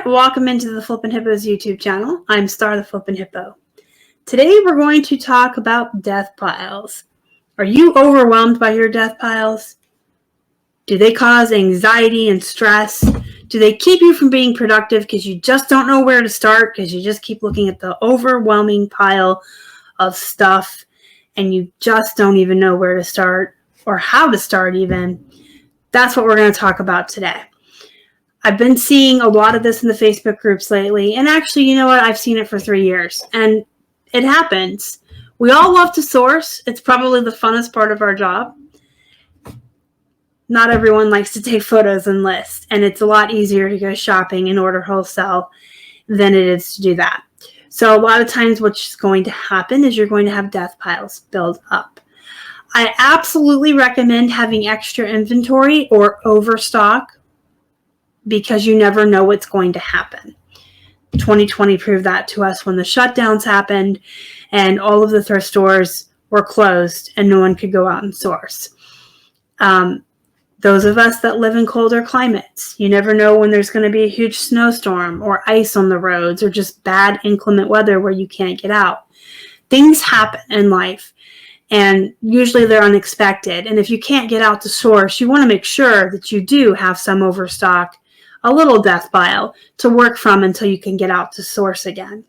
welcome into the Flippin' Hippos YouTube channel. I'm Star the Flippin' Hippo. Today we're going to talk about death piles. Are you overwhelmed by your death piles? Do they cause anxiety and stress? Do they keep you from being productive because you just don't know where to start because you just keep looking at the overwhelming pile of stuff and you just don't even know where to start or how to start even? That's what we're going to talk about today. I've been seeing a lot of this in the Facebook groups lately, and actually, you know what? I've seen it for 3 years, and it happens. We all love to source. It's probably the funnest part of our job. Not everyone likes to take photos and list, and it's a lot easier to go shopping and order wholesale than it is to do that. So a lot of times what's going to happen is you're going to have death piles build up. I absolutely recommend having extra inventory or overstock because you never know what's going to happen. 2020 proved that to us when the shutdowns happened and all of the thrift stores were closed and no one could go out and source. Those of us that live in colder climates, you never know when there's going to be a huge snowstorm or ice on the roads or just bad inclement weather where you can't get out. Things happen in life, and usually they're unexpected. And if you can't get out to source, you want to make sure that you do have some overstock, a little death pile to work from until you can get out to source again.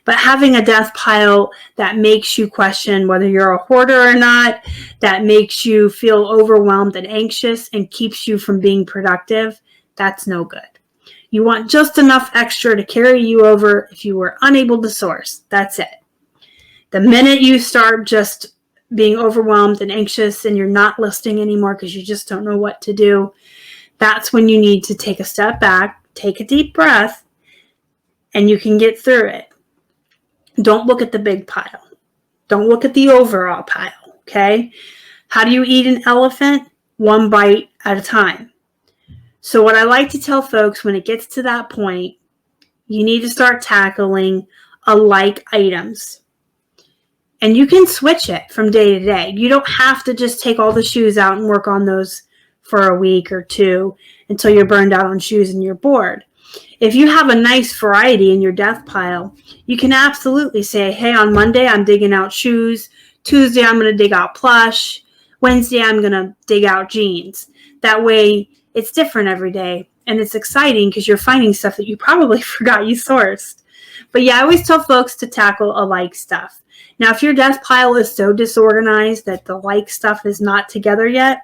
But having a death pile that makes you question whether you're a hoarder or not, that makes you feel overwhelmed and anxious and keeps you from being productive, that's no good. You want just enough extra to carry you over if you were unable to source. That's it. The minute you start just being overwhelmed and anxious and you're not listing anymore because you just don't know what to do, that's when you need to take a step back, take a deep breath, and you can get through it. Don't look at the big pile. Don't look at the overall pile, okay? How do you eat an elephant? One bite at a time. So what I like to tell folks when it gets to that point, you need to start tackling alike items. And you can switch it from day to day. You don't have to just take all the shoes out and work on those for a week or two until you're burned out on shoes and you're bored. If you have a nice variety in your death pile, you can absolutely say, hey, on Monday, I'm digging out shoes. Tuesday, I'm going to dig out plush. Wednesday, I'm going to dig out jeans. That way, it's different every day. And it's exciting because you're finding stuff that you probably forgot you sourced. But yeah, I always tell folks to tackle alike stuff. Now, if your death pile is so disorganized that the like stuff is not together yet,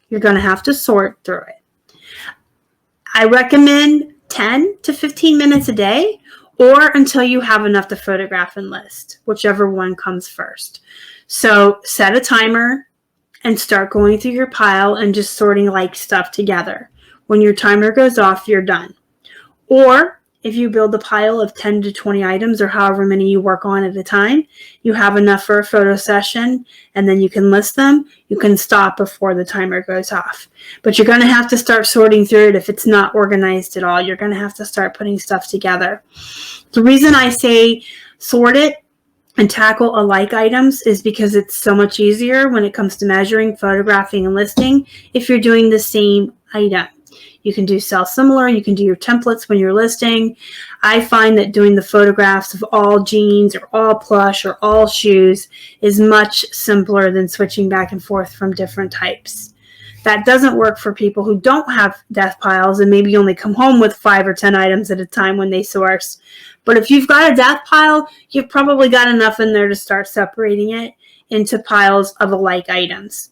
you're going to have to sort through it. I recommend 10 to 15 minutes a day or until you have enough to photograph and list, whichever one comes first. So set a timer and start going through your pile and just sorting like stuff together. When your timer goes off, you're done. Or if you build a pile of 10 to 20 items or however many you work on at a time, you have enough for a photo session and then you can list them. You can stop before the timer goes off. But you're going to have to start sorting through it if it's not organized at all. You're going to have to start putting stuff together. The reason I say sort it and tackle alike items is because it's so much easier when it comes to measuring, photographing, and listing if you're doing the same item. You can do sell similar. You can do your templates when you're listing. I find that doing the photographs of all jeans or all plush or all shoes is much simpler than switching back and forth from different types. That doesn't work for people who don't have death piles and maybe only come home with 5 or 10 items at a time when they source. But if you've got a death pile, you've probably got enough in there to start separating it into piles of alike items.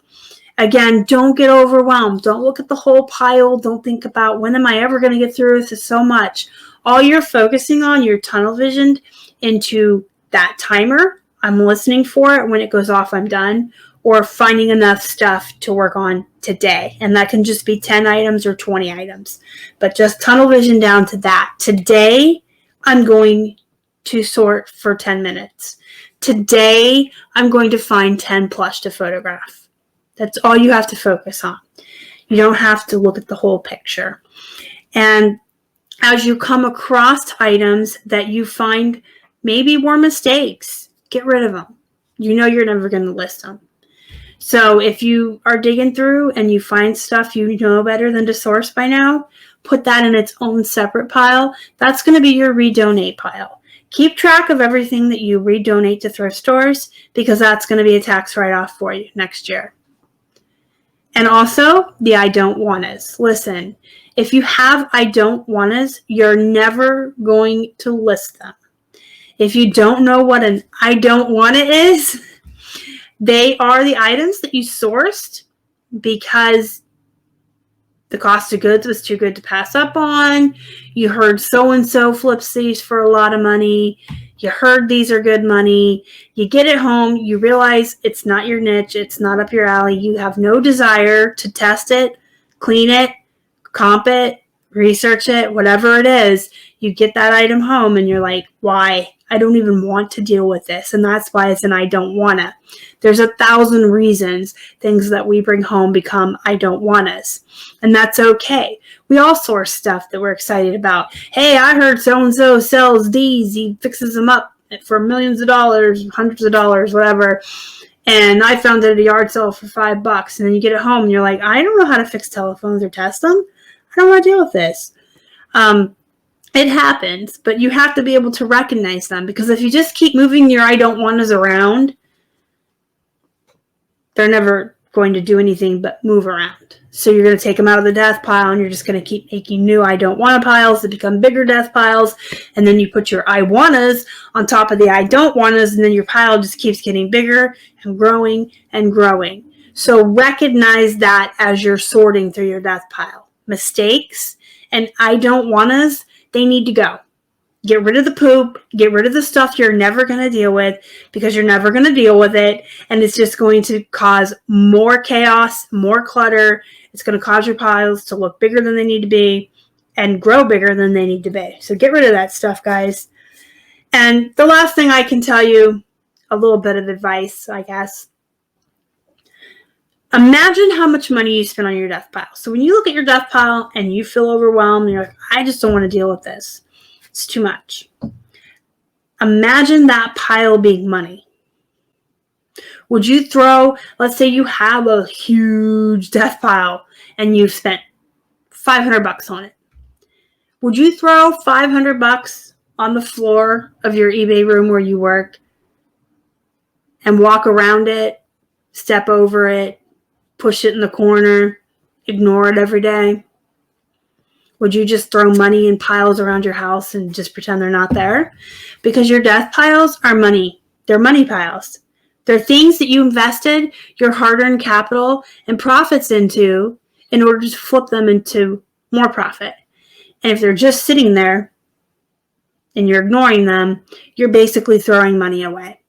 Again, don't get overwhelmed. Don't look at the whole pile. Don't think about when am I ever going to get through this? It's so much. All you're focusing on, you're tunnel visioned into that timer. I'm listening for it. When it goes off, I'm done. Or finding enough stuff to work on today. And that can just be 10 items or 20 items. But just tunnel vision down to that. Today, I'm going to sort for 10 minutes. Today, I'm going to find 10 plush to photograph. That's all you have to focus on. You don't have to look at the whole picture. And as you come across items that you find maybe were mistakes, get rid of them. You know you're never going to list them. So if you are digging through and you find stuff you know better than to source by now, put that in its own separate pile. That's going to be your redonate pile. Keep track of everything that you redonate to thrift stores, because that's going to be a tax write-off for you next year. And also the I don't wannas. Listen, if you have I don't wannas, you're never going to list them. If you don't know what an I don't wanna is, they are the items that you sourced because the cost of goods was too good to pass up on. You heard so-and-so flips these for a lot of money. You heard these are good money. You get it home. You realize it's not your niche. It's not up your alley. You have no desire to test it, clean it, comp it, research it, whatever it is. You get that item home and you're like, why? I don't even want to deal with this. And that's why it's an I don't wanna. There's 1,000 reasons things that we bring home become I don't wannas. And that's okay. We all source stuff that we're excited about. Hey, I heard so-and-so sells these. He fixes them up for millions of dollars, hundreds of dollars, whatever. And I found it at a yard sale for $5. And then you get it home and you're like, I don't know how to fix telephones or test them. I don't want to deal with this. It happens, but you have to be able to recognize them, because if you just keep moving your I don't wannas around, they're never going to do anything but move around. So you're going to take them out of the death pile and you're just going to keep making new I don't wanna piles that become bigger death piles. And then you put your I wannas on top of the I don't wannas, and then your pile just keeps getting bigger and growing and growing. So recognize that as you're sorting through your death pile. Mistakes and I don't wannas, they need to go. Get rid of the poop. Get rid of the stuff you're never going to deal with, because you're never going to deal with it. And it's just going to cause more chaos, more clutter. It's going to cause your piles to look bigger than they need to be and grow bigger than they need to be. So get rid of that stuff, guys. And the last thing I can tell you, a little bit of advice, I guess. Imagine how much money you spend on your death pile. So when you look at your death pile and you feel overwhelmed, and you're like, I just don't want to deal with this. It's too much. Imagine that pile being money. Would you throw, let's say you have a huge death pile and you've spent $500 on it. Would you throw $500 on the floor of your eBay room where you work and walk around it, step over it, push it in the corner, ignore it every day? Would you just throw money in piles around your house and just pretend they're not there? Because your death piles are money. They're money piles. They're things that you invested your hard-earned capital and profits into in order to flip them into more profit. And if they're just sitting there and you're ignoring them, you're basically throwing money away.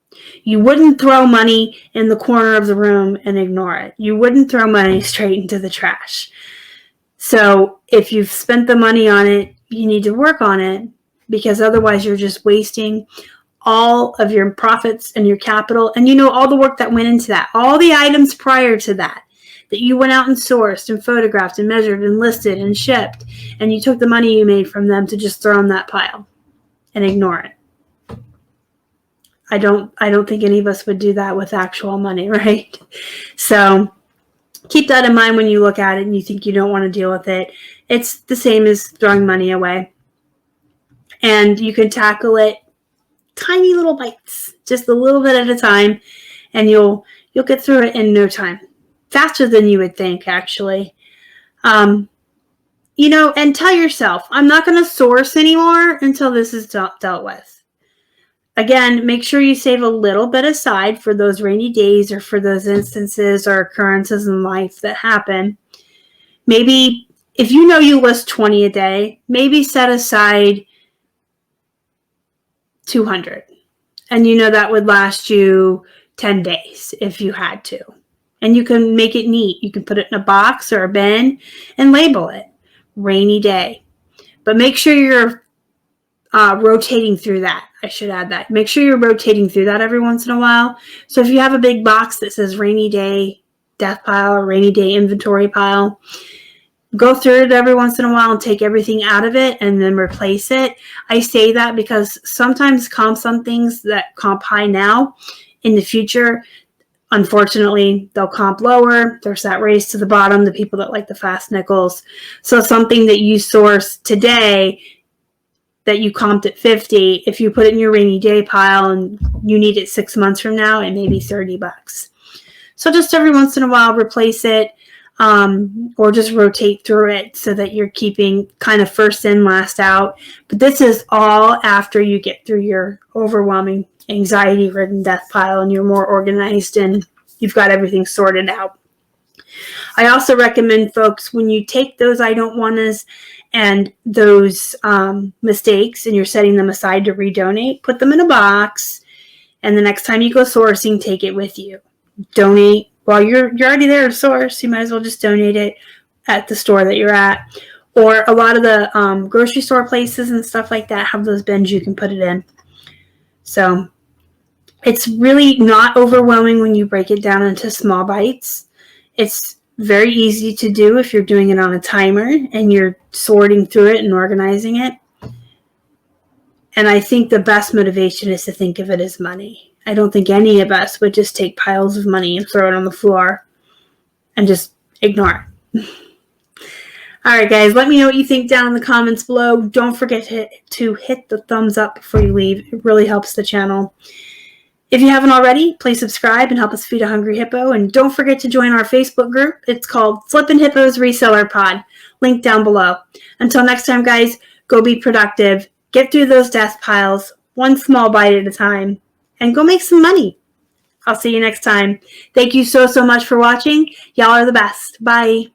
You wouldn't throw money in the corner of the room and ignore it. You wouldn't throw money straight into the trash. So if you've spent the money on it, you need to work on it, because otherwise you're just wasting all of your profits and your capital. And you know all the work that went into that, all the items prior to that you went out and sourced and photographed and measured and listed and shipped, and you took the money you made from them to just throw in that pile and ignore it. I don't think any of us would do that with actual money, right? So keep that in mind when you look at it and you think you don't want to deal with it. It's the same as throwing money away. And you can tackle it tiny little bites, just a little bit at a time, and you'll get through it in no time. Faster than you would think, actually. And tell yourself, I'm not going to source anymore until this is dealt with. Again, make sure you save a little bit aside for those rainy days or for those instances or occurrences in life that happen. Maybe if you know you list 20 a day, maybe set aside 200. And that would last you 10 days if you had to. And you can make it neat. You can put it in a box or a bin and label it rainy day. But make sure you're rotating through that. I should add that. Make sure you're rotating through that every once in a while. So if you have a big box that says rainy day death pile or rainy day inventory pile, go through it every once in a while and take everything out of it and then replace it. I say that because sometimes comps on things that comp high now, in the future, Unfortunately, they'll comp lower. There's that race to the bottom, the people that like the fast nickels. So something that you source today that you comped at 50, if you put it in your rainy day pile and you need it 6 months from now, it may be $30. So just every once in a while, replace it, or just rotate through it so that you're keeping kind of first in, last out. But this is all after you get through your overwhelming anxiety-ridden death pile and you're more organized and you've got everything sorted out. I also recommend, folks, when you take those I don't wannas and those mistakes and you're setting them aside to redonate, put them in a box, and the next time you go sourcing, take it with you. Donate. While you're already there to source, you might as well just donate it at the store that you're at. Or a lot of the grocery store places and stuff like that have those bins you can put it in. So it's really not overwhelming when you break it down into small bites. It's very easy to do if you're doing it on a timer and you're sorting through it and organizing it. And I think the best motivation is to think of it as money. I don't think any of us would just take piles of money and throw it on the floor and just ignore it. All right, guys, let me know what you think down in the comments below. Don't forget to hit the thumbs up before you leave. It really helps the channel. If you haven't already, please subscribe and help us feed a hungry hippo. And don't forget to join our Facebook group. It's called Flippin' Hippos Reseller Pod. Link down below. Until next time, guys, go be productive. Get through those death piles, one small bite at a time, and go make some money. I'll see you next time. Thank you so much for watching. Y'all are the best. Bye.